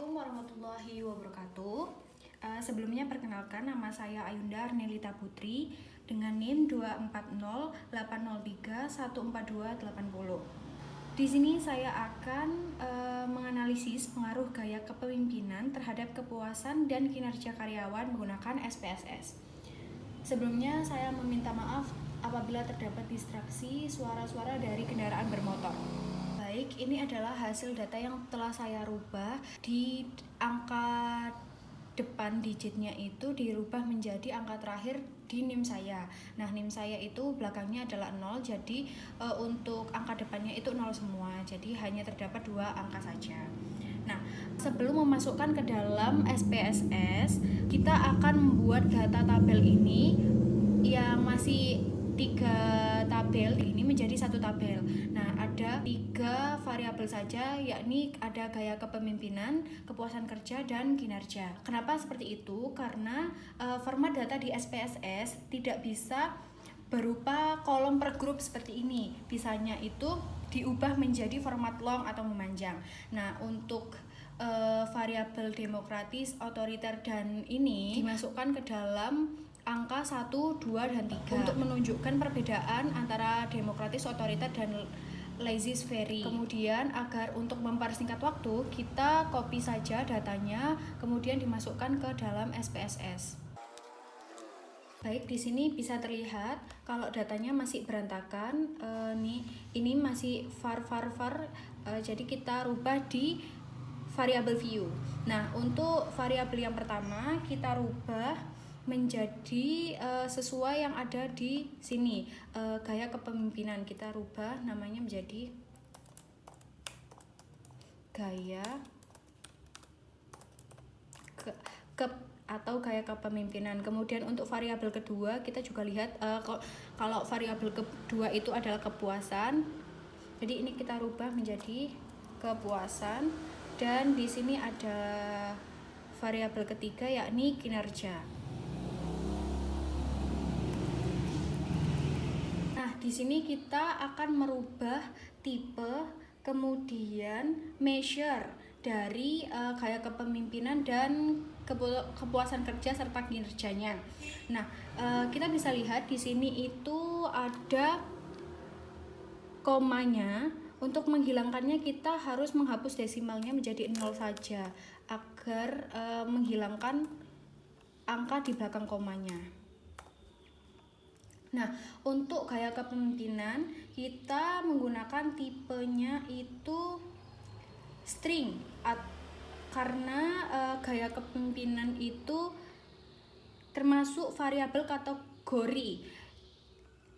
Assalamualaikum warahmatullahi wabarakatuh. Sebelumnya perkenalkan, nama saya Ayunda Arnelita Putri dengan NIM 24080314280. Di sini saya akan menganalisis pengaruh gaya kepemimpinan terhadap kepuasan dan kinerja karyawan menggunakan SPSS. Sebelumnya saya meminta maaf apabila terdapat distraksi suara-suara dari kendaraan bermotor. Baik, ini adalah hasil data yang telah saya rubah. Di angka depan digitnya itu dirubah menjadi angka terakhir di NIM saya. Nah, NIM saya itu belakangnya adalah 0, jadi untuk angka depannya itu 0 semua. Jadi hanya terdapat 2 angka saja. Nah, sebelum memasukkan ke dalam SPSS, kita akan membuat data tabel ini yang masih 3 tabel ini menjadi 1 tabel. Nah, ada 3 variabel saja, yakni ada gaya kepemimpinan, kepuasan kerja, dan kinerja. Kenapa seperti itu? Karena format data di SPSS tidak bisa berupa kolom per grup seperti ini. Bisanya itu diubah menjadi format long atau memanjang. Nah, untuk variabel demokratis, otoriter, dan ini dimasukkan ke dalam angka 1, 2, dan 3 untuk menunjukkan perbedaan antara demokratis, otoriter, dan laissez-faire. Kemudian agar untuk mempersingkat waktu, kita copy saja datanya, kemudian dimasukkan ke dalam SPSS. Baik, di sini bisa terlihat kalau datanya masih berantakan. Ini masih var. Jadi kita rubah di variabel view. Nah, untuk variabel yang pertama kita rubah menjadi sesuai yang ada di sini, gaya kepemimpinan. Kita rubah namanya menjadi gaya atau gaya kepemimpinan. Kemudian untuk variabel kedua kita juga lihat kalau variabel kedua itu adalah kepuasan. Jadi ini kita rubah menjadi kepuasan, dan di sini ada variabel ketiga yakni kinerja. Nah, di sini kita akan merubah tipe, kemudian measure dari gaya kepemimpinan dan kepuasan kerja serta kinerjanya. Nah, kita bisa lihat di sini itu ada komanya. Untuk menghilangkannya kita harus menghapus desimalnya menjadi 0 saja agar menghilangkan angka di belakang komanya. Nah, untuk gaya kepemimpinan kita menggunakan tipenya itu string karena gaya kepemimpinan itu termasuk variabel kategori,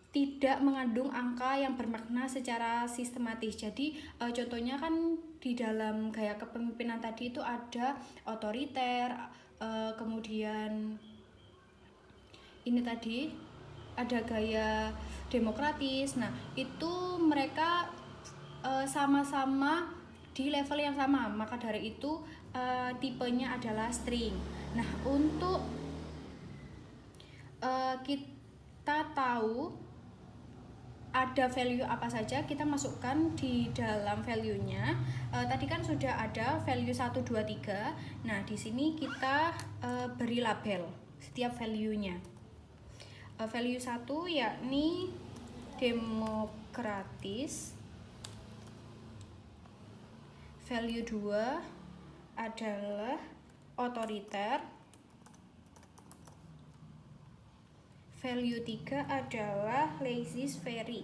tidak mengandung angka yang bermakna secara sistematis. Jadi contohnya kan di dalam gaya kepemimpinan tadi itu ada otoriter, kemudian ini tadi ada gaya demokratis. Nah, itu mereka sama-sama di level yang sama, maka dari itu tipenya adalah string. Nah, untuk kita tahu ada value apa saja, kita masukkan di dalam value-nya. Tadi kan sudah ada value 1, 2, 3. Nah, di sini kita beri label setiap value-nya. Value 1 yakni demokratis. Value 2 adalah otoriter. Value 3 adalah laissez-faire.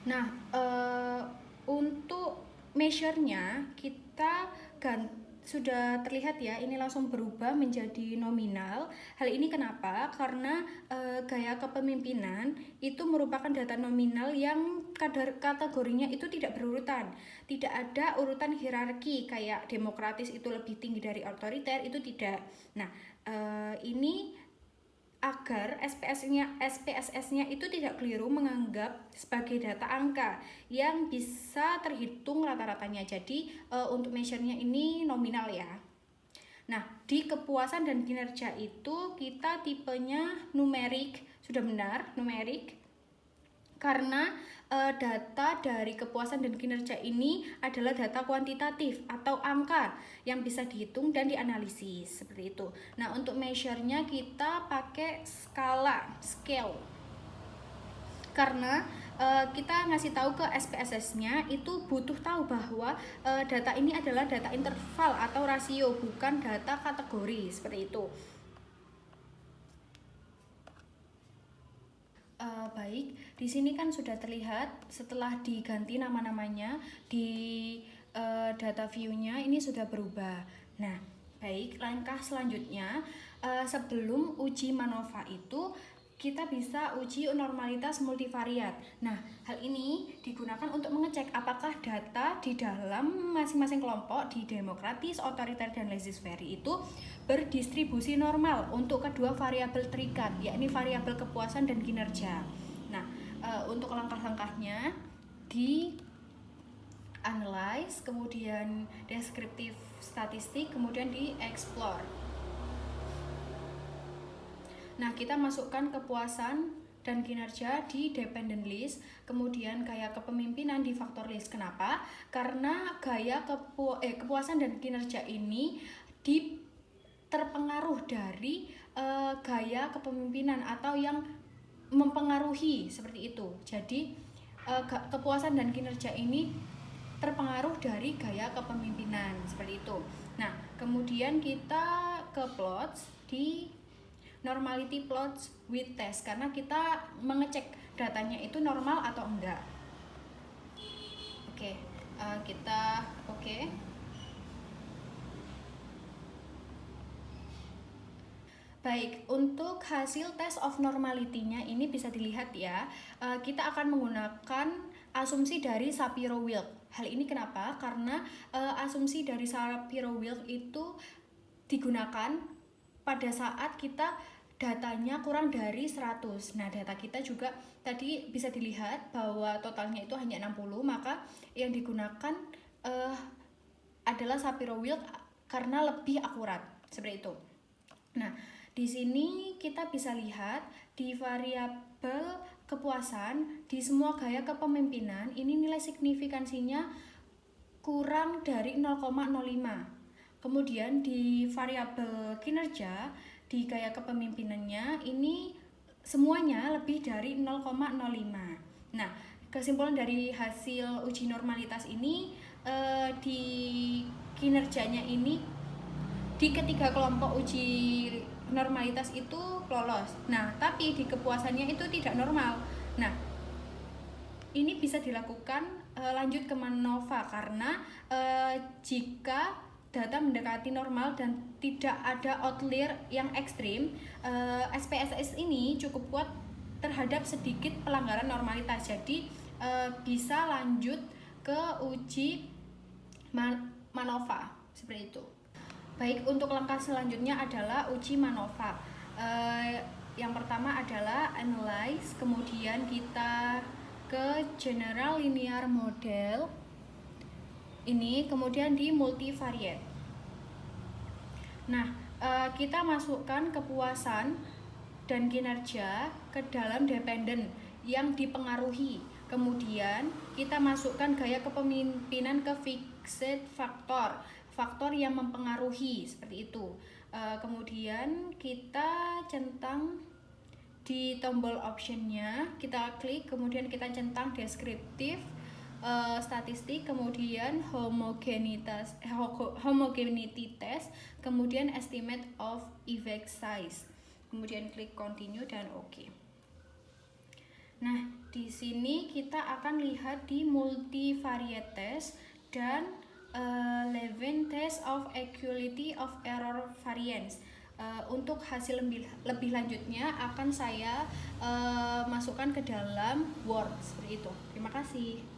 Nah, untuk measure-nya kita sudah terlihat ya, ini langsung berubah menjadi nominal. Hal ini kenapa? Karena gaya kepemimpinan itu merupakan data nominal yang kategorinya itu tidak berurutan. Tidak ada urutan hierarki kayak demokratis itu lebih tinggi dari otoriter, itu tidak. Nah, ini agar SPSS-nya itu tidak keliru menganggap sebagai data angka yang bisa terhitung rata-ratanya. Jadi untuk measure-nya ini nominal ya. Nah, di kepuasan dan kinerja itu kita tipenya numerik, sudah benar, numerik. Karena data dari kepuasan dan kinerja ini adalah data kuantitatif atau angka yang bisa dihitung dan dianalisis, seperti itu. Nah, untuk measure-nya kita pakai skala, scale. Karena kita ngasih tahu ke SPSS-nya itu butuh tahu bahwa data ini adalah data interval atau rasio, bukan data kategori, seperti itu. Baik, di sini kan sudah terlihat setelah diganti nama-namanya di data view-nya ini sudah berubah. Nah, baik, langkah selanjutnya sebelum uji MANOVA itu kita bisa uji normalitas multivariat. Nah, hal ini digunakan untuk mengecek apakah data di dalam masing-masing kelompok di demokratis, otoriter, dan laissez-faire itu berdistribusi normal untuk kedua variabel terikat, yakni variabel kepuasan dan kinerja. Nah, untuk langkah-langkahnya di analyze, kemudian deskriptif statistik, kemudian di explore. Nah, kita masukkan kepuasan dan kinerja di dependent list, kemudian gaya kepemimpinan di faktor list. Kenapa? Karena gaya kepuasan dan kinerja ini terpengaruh dari gaya kepemimpinan atau yang mempengaruhi, seperti itu. Jadi kepuasan dan kinerja ini terpengaruh dari gaya kepemimpinan, seperti itu. Nah, kemudian kita ke plots di normality plots with test, karena kita mengecek datanya itu normal atau enggak. Oke, kita oke. Baik, untuk hasil test of normality-nya ini bisa dilihat ya. Kita akan menggunakan asumsi dari Shapiro-Wilk. Hal ini kenapa? Karena asumsi dari Shapiro-Wilk itu digunakan pada saat kita datanya kurang dari 100. Nah, data kita juga tadi bisa dilihat bahwa totalnya itu hanya 60, maka yang digunakan adalah Shapiro-Wilk karena lebih akurat, seperti itu. Nah, di sini kita bisa lihat di variabel kepuasan di semua gaya kepemimpinan ini nilai signifikansinya kurang dari 0,05. Kemudian di variabel kinerja di gaya kepemimpinannya ini semuanya lebih dari 0,05. Nah, kesimpulan dari hasil uji normalitas ini di kinerjanya ini di ketiga kelompok uji normalitas itu lolos. Nah, tapi di kepuasannya itu tidak normal. Nah, ini bisa dilakukan lanjut ke MANOVA karena jika data mendekati normal dan tidak ada outlier yang ekstrim, SPSS ini cukup kuat terhadap sedikit pelanggaran normalitas. Jadi bisa lanjut ke uji MANOVA, seperti itu. Baik, untuk langkah selanjutnya adalah uji MANOVA. Yang pertama adalah analyze, kemudian kita ke general linear model ini, kemudian di multivariate. Nah, kita masukkan kepuasan dan kinerja ke dalam dependent yang dipengaruhi. Kemudian kita masukkan gaya kepemimpinan ke fixed faktor yang mempengaruhi, seperti itu. Kemudian kita centang di tombol optionnya, kita klik, kemudian kita centang deskriptif statistik, kemudian homogeneity test, kemudian estimate of effect size, kemudian klik continue dan oke. Nah, di sini kita akan lihat di multivariate test dan Levin test of equality of error variance. Untuk hasil lebih lanjutnya akan saya masukkan ke dalam Word, seperti itu. Terima kasih.